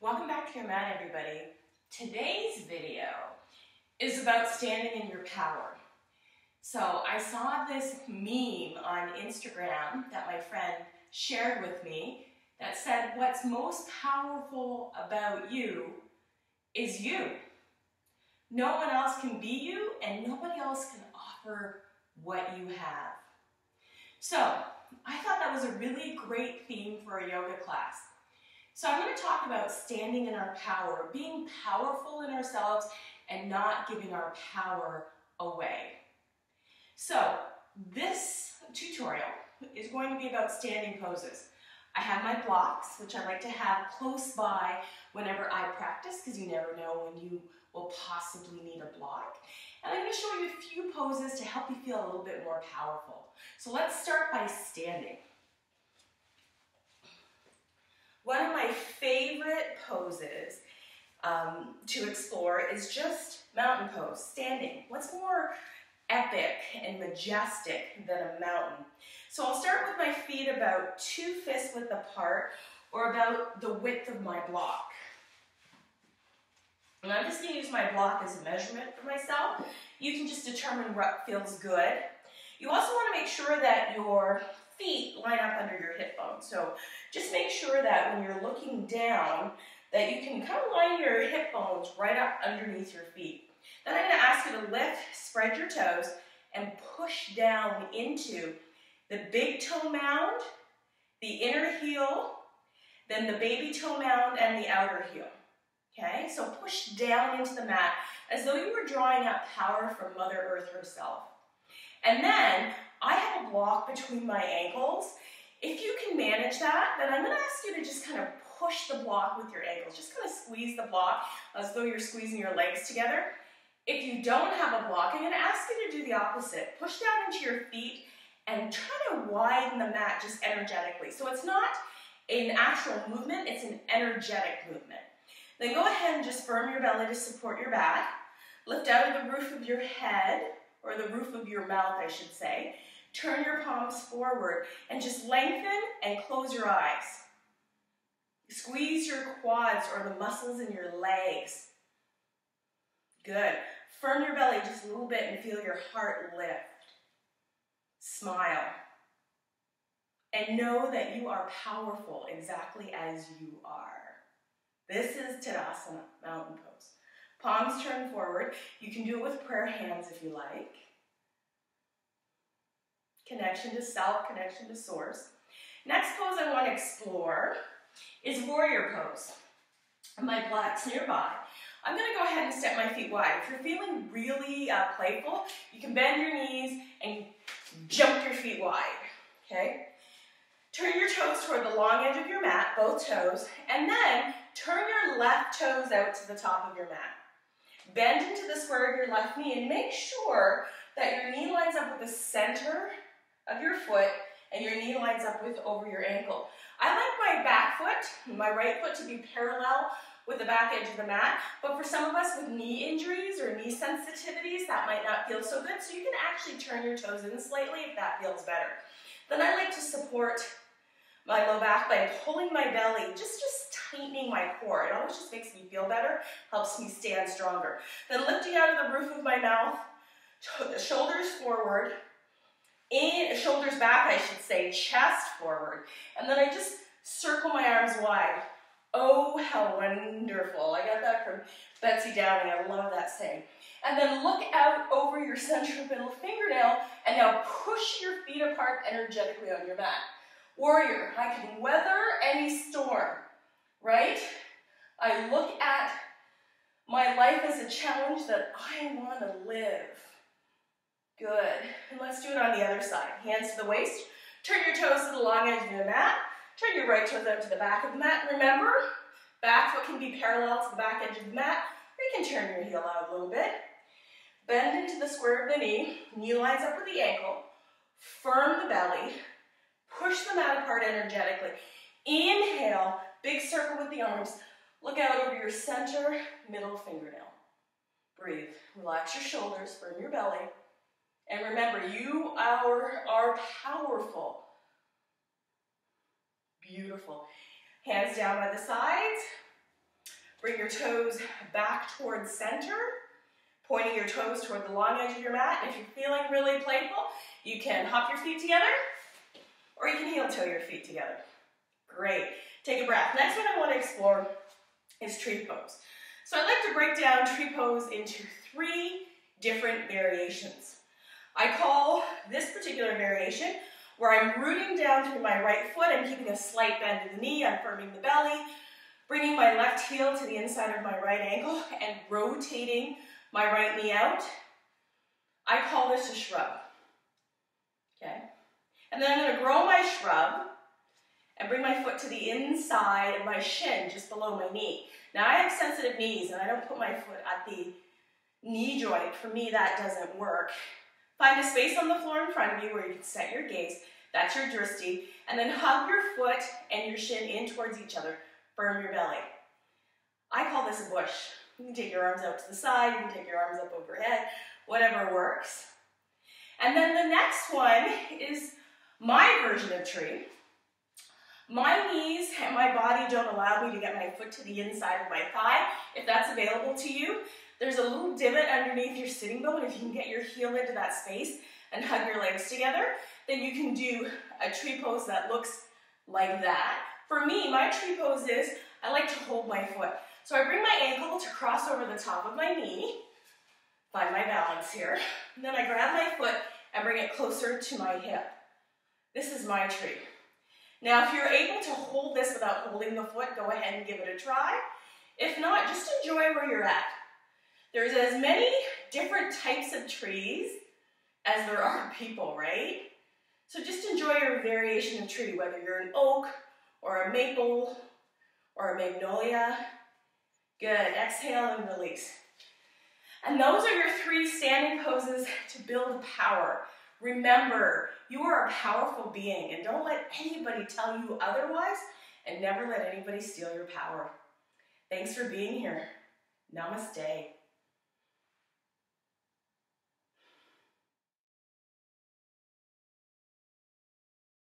Welcome back to your mat, everybody. Today's video is about standing in your power. So I saw this meme on Instagram that my friend shared with me that said, what's most powerful about you is you. No one else can be you and nobody else can offer what you have. So I thought that was a really great theme for a yoga class. So I'm going to talk about standing in our power, being powerful in ourselves and not giving our power away. So this tutorial is going to be about standing poses. I have my blocks, which I like to have close by whenever I practice, because you never know when you will possibly need a block. And I'm going to show you a few poses to help you feel a little bit more powerful. So let's start by standing. One of my favorite poses to explore is just mountain pose, standing. What's more epic and majestic than a mountain? So I'll start with my feet about 2 fist width apart, or about the width of my block. And I'm just going to use my block as a measurement for myself. You can just determine what feels good. You also want to make sure that your feet line up under your hip bone. So just make sure that when you're looking down, that you can kind of line your hip bones right up underneath your feet. Then I'm going to ask you to lift, spread your toes, and push down into the big toe mound, the inner heel, then the baby toe mound, and the outer heel. Okay, so push down into the mat as though you were drawing up power from Mother Earth herself. And then I have a block between my ankles. If you can manage that, then I'm going to ask you to just kind of push the block with your ankles. Just kind of squeeze the block as though you're squeezing your legs together. If you don't have a block, I'm going to ask you to do the opposite. Push down into your feet and try to widen the mat just energetically. So it's not an actual movement, it's an energetic movement. Then go ahead and just firm your belly to support your back. Lift out of the roof of your head, or the roof of your mouth, I should say. Turn your palms forward and just lengthen and close your eyes. Squeeze your quads or the muscles in your legs. Good. Firm your belly just a little bit and feel your heart lift. Smile. And know that you are powerful exactly as you are. This is Tadasana, mountain pose. Palms turn forward. You can do it with prayer hands if you like. Connection to self, connection to source. Next pose I want to explore is warrior pose. My blocks nearby. I'm going to go ahead and step my feet wide. If you're feeling really playful, you can bend your knees and jump your feet wide. Okay? Turn your toes toward the long edge of your mat, both toes, and then turn your left toes out to the top of your mat. Bend into the square of your left knee and make sure that your knee lines up with the center of your foot and your knee lines up with over your ankle. I like my back foot, my right foot, to be parallel with the back edge of the mat, but for some of us with knee injuries or knee sensitivities, that might not feel so good, so you can actually turn your toes in slightly if that feels better. Then I like to support my low back by pulling my belly, just tightening my core. It always just makes me feel better, helps me stand stronger. Then lifting out of the roof of my mouth, shoulders forward, shoulders back, I should say, chest forward. And then I just circle my arms wide. Oh, how wonderful. I got that from Betsy Downing. I love that saying. And then look out over your central middle fingernail and now push your feet apart energetically on your mat. Warrior, I can weather any storm, right? I look at my life as a challenge that I want to live. Good. And let's do it on the other side. Hands to the waist. Turn your toes to the long edge of the mat. Turn your right toes out to the back of the mat. Remember, back foot can be parallel to the back edge of the mat, or you can turn your heel out a little bit. Bend into the square of the knee. Knee lines up with the ankle. Firm the belly. Push the mat apart energetically. Inhale, big circle with the arms. Look out over your center, middle fingernail. Breathe. Relax your shoulders, firm your belly. And remember, you are powerful. Beautiful. Hands down by the sides. Bring your toes back towards center, pointing your toes toward the long edge of your mat. If you're feeling really playful, you can hop your feet together, or you can heel toe your feet together. Great. Take a breath. Next one I want to explore is tree pose. So I like to break down tree pose into 3 different variations. I call this particular variation where I'm rooting down through my right foot and keeping a slight bend in the knee, I'm firming the belly, bringing my left heel to the inside of my right ankle and rotating my right knee out. I call this a shrub, okay? And then I'm gonna grow my shrub and bring my foot to the inside of my shin, just below my knee. Now I have sensitive knees and I don't put my foot at the knee joint. For me, that doesn't work. Find a space on the floor in front of you where you can set your gaze. That's your drishti. And then hug your foot and your shin in towards each other. Firm your belly. I call this a bush. You can take your arms out to the side, you can take your arms up overhead, whatever works. And then the next one is my version of tree. My knees and my body don't allow me to get my foot to the inside of my thigh. If that's available to you, there's a little divot underneath your sitting bone. If you can get your heel into that space and hug your legs together, then you can do a tree pose that looks like that. For me, my tree pose is, I like to hold my foot. So I bring my ankle to cross over the top of my knee, find my balance here, and then I grab my foot and bring it closer to my hip. This is my tree. Now, if you're able to hold this without holding the foot, go ahead and give it a try. If not, just enjoy where you're at. There's as many different types of trees as there are people, right? So just enjoy your variation of tree, whether you're an oak or a maple or a magnolia. Good, exhale and release. And those are your 3 standing poses to build power. Remember, you are a powerful being and don't let anybody tell you otherwise and never let anybody steal your power. Thanks for being here. Namaste.